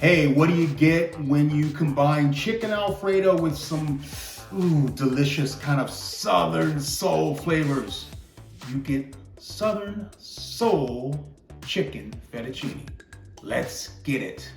Hey, what do you get when you combine chicken Alfredo with some delicious kind of Southern soul flavors? You get Southern soul chicken fettuccine. Let's get it.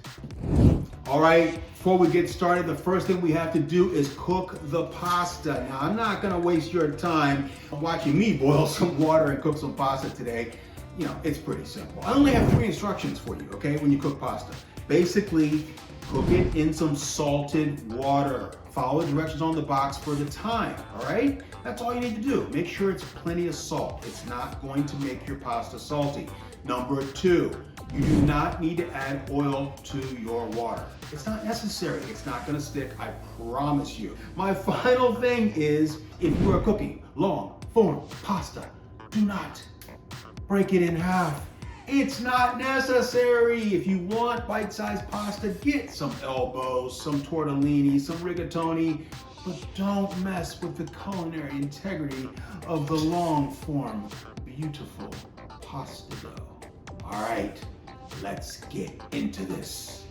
All right, before we get started, the first thing we have to do is cook the pasta. Now, I'm not gonna waste your time watching me boil some water and cook some pasta today. You know, it's pretty simple. I only have 3 instructions for you, okay, when you cook pasta. Basically, cook it in some salted water. Follow the directions on the box for the time, all right? That's all you need to do. Make sure it's plenty of salt. It's not going to make your pasta salty. Number 2, you do not need to add oil to your water. It's not necessary. It's not gonna stick, I promise you. My final thing is, if you are cooking long form pasta, do not break it in half. It's not necessary. If you want bite-sized pasta, get some elbows, some tortellini, some rigatoni, but don't mess with the culinary integrity of the long form, beautiful pasta dough. All right, let's get into this.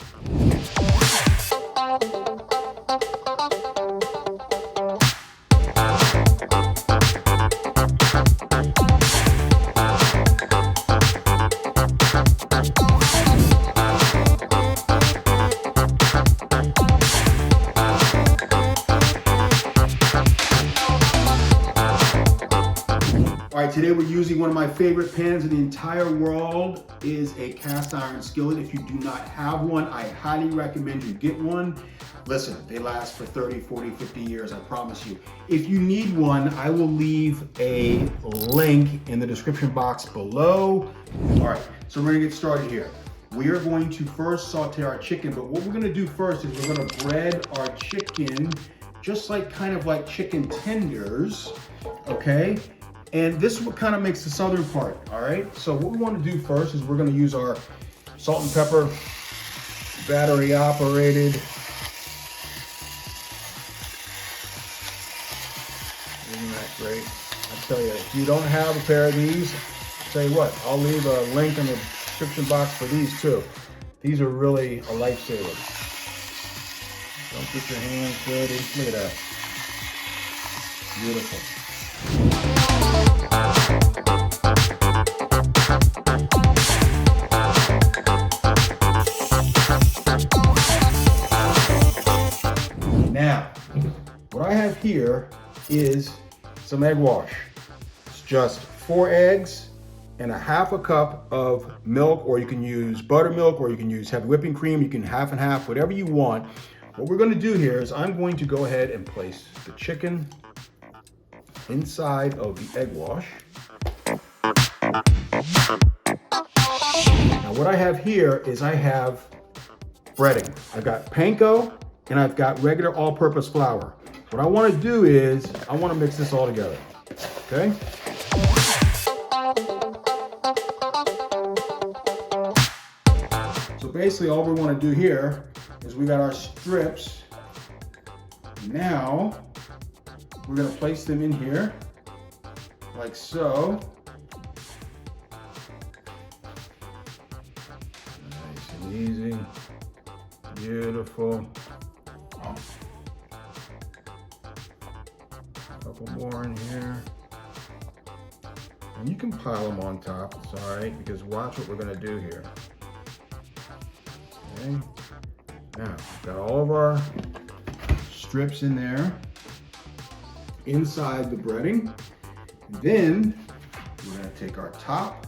All right, today we're using one of my favorite pans in the entire world is a cast iron skillet. If you do not have one, I highly recommend you get one. Listen, they last for 30, 40, 50 years, I promise you. If you need one, I will leave a link in the description box below. All right, so we're gonna get started here. We are going to first saute our chicken, but what we're gonna do first is we're gonna bread our chicken just like kind of like chicken tenders, okay? And this is what kind of makes the southern part, all right? So what we want to do first is we're going to use our salt and pepper, battery operated. Isn't that great? I tell you, if you don't have a pair of these, I'll tell you what, I'll leave a link in the description box for these too. These are really a lifesaver. Don't get your hands dirty. Look at that. Beautiful. Now, what I have here is some egg wash. It's just 4 eggs and a half a cup of milk, or you can use buttermilk, or you can use heavy whipping cream. You can half and half, whatever you want. What we're gonna do here is I'm going to go ahead and place the chicken inside of the egg wash. Now what I have here is I have breading. I've got panko and I've got regular all-purpose flour. What I want to do is I want to mix this all together, okay? So basically all we want to do here is we got our strips. Now we're going to place them in here like so. Nice and easy. Beautiful. A couple more in here. And you can pile them on top, it's all right, because watch what we're gonna do here. Okay. Now, we've got all of our strips in there, inside the breading. And then, we're gonna take our top,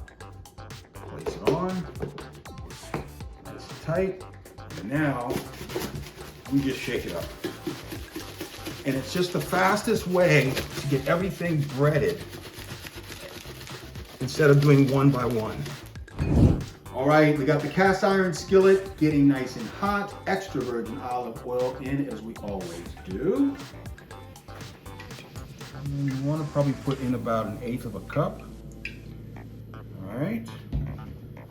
place it on, nice and tight. And now, we just shake it up. And it's just the fastest way to get everything breaded instead of doing one by one. All right, we got the cast iron skillet getting nice and hot. Extra virgin olive oil in, as we always do. And you want to probably put in about 1/8 of a cup. All right.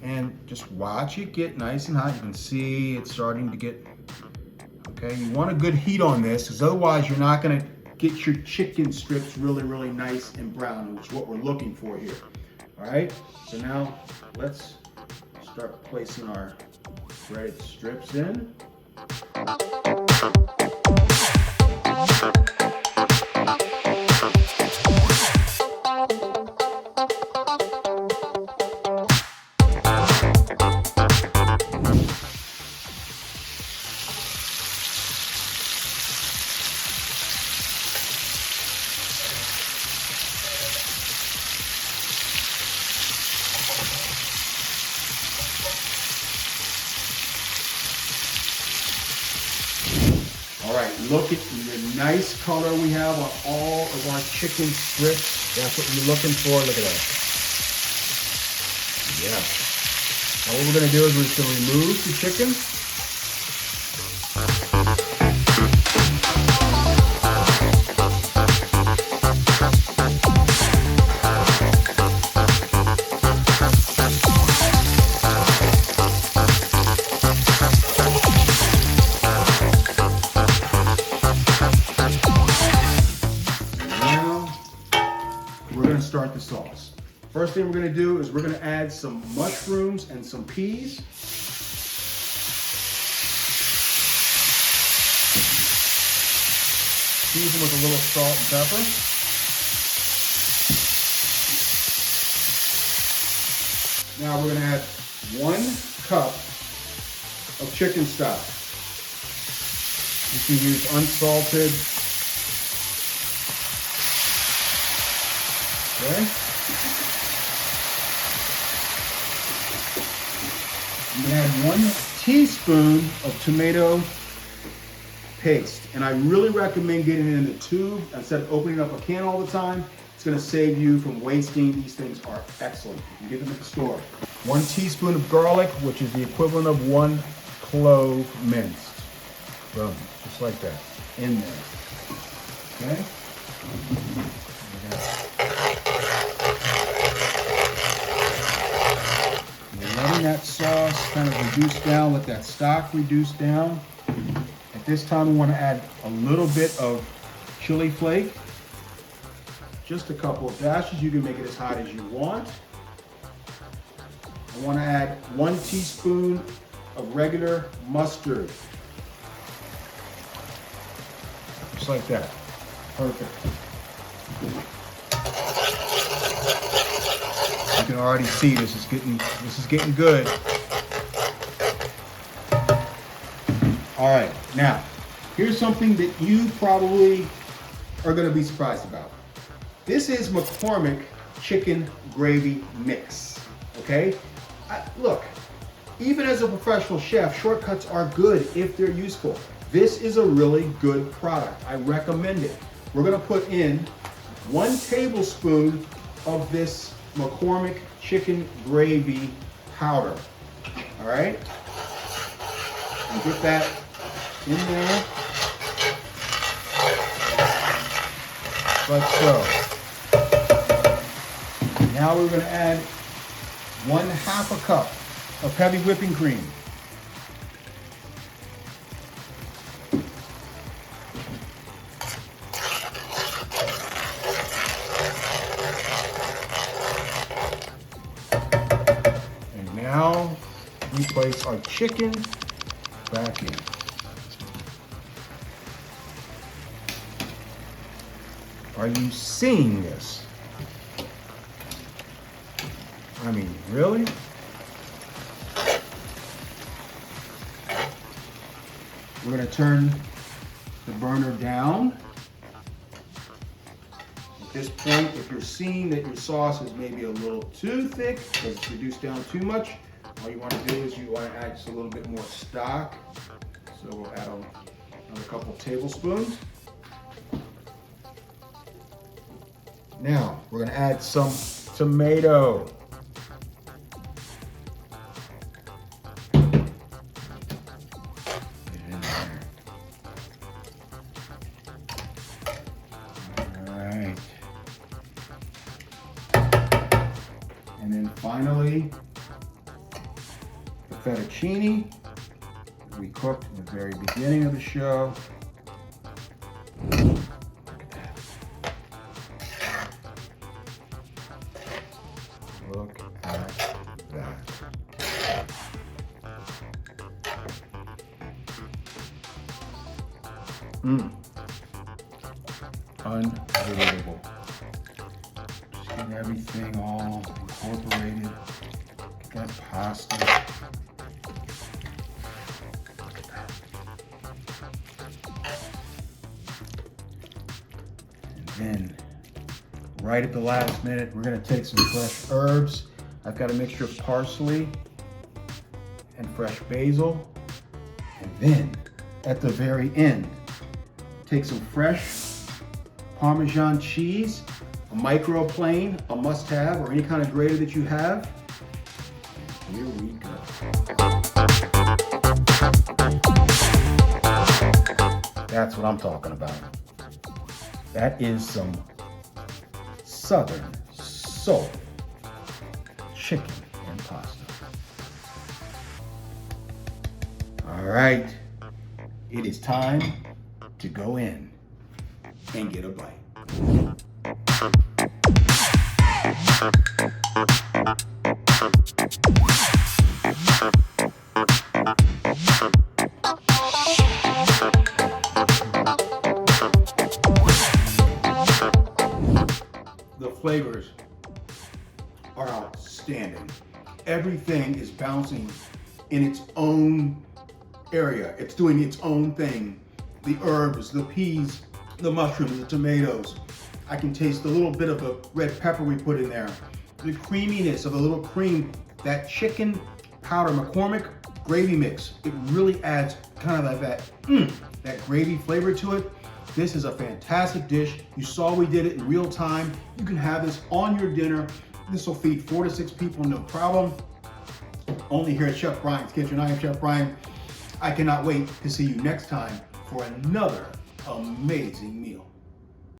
And just watch it get nice and hot. You can see it's starting to get, okay, you want a good heat on this, because otherwise you're not gonna get your chicken strips really, really nice and brown, which is what we're looking for here. All right, so now let's start placing our breaded strips in. All right, look at the nice color we have on all of our chicken strips. That's what you're looking for. Look at that. Yeah. Now what we're going to do is we're just going to remove the chicken. Start the sauce. First thing we're going to do is we're going to add some mushrooms and some peas. Season with a little salt and pepper. Now we're going to add 1 cup of chicken stock. You can use unsalted. Okay. I'm going to add 1 teaspoon of tomato paste. And I really recommend getting it in the tube instead of opening up a can all the time. It's going to save you from wasting. These things are excellent. You can get them at the store. 1 teaspoon of garlic, which is the equivalent of 1 clove minced. Boom. Just like that. In there. Okay. Letting that sauce kind of reduce down, let that stock reduce down. At this time, we want to add a little bit of chili flake. Just a couple of dashes. You can make it as hot as you want. I want to add 1 teaspoon of regular mustard. Just like that. Perfect. You can already see this is getting good. All right, now here's something that you probably are going to be surprised about. This is McCormick chicken gravy mix. Okay, look, even as a professional chef, shortcuts are good if they're useful. This is a really good product. I recommend it. We're going to put in 1 tablespoon of this McCormick chicken gravy powder. All right, and get that in there, like so. Now we're going to add 1/2 cup of heavy whipping cream. Now we place our chicken back in. Are you seeing this? I mean, really? We're going to turn the burner down. At this point, if you're seeing that your sauce is maybe a little too thick because it's reduced down too much, all you want to do is you want to add just a little bit more stock. So we'll add another couple tablespoons. Now we're going to add some tomato. And then finally, the fettuccine we cooked in the very beginning of the show. Look at that. Look at that. Unbelievable. Just getting everything all incorporated. Get that pasta. And then, right at the last minute, we're gonna take some fresh herbs. I've got a mixture of parsley and fresh basil. And then, at the very end, take some fresh Parmesan cheese, a microplane, a must-have, or any kind of grater that you have. And here we go. That's what I'm talking about. That is some Southern soul chicken and pasta. All right, it is time to go in and get a bite. The flavors are outstanding. Everything is bouncing in its own area. It's doing its own thing. The herbs, the peas, the mushrooms, the tomatoes. I can taste the little bit of the red pepper we put in there. The creaminess of a little cream, that chicken powder McCormick gravy mix. It really adds kind of like that gravy flavor to it. This is a fantastic dish. You saw we did it in real time. You can have this on your dinner. This will feed 4 to 6 people, no problem. Only here at Chef Brian's Kitchen. I am Chef Brian. I cannot wait to see you next time for another amazing meal.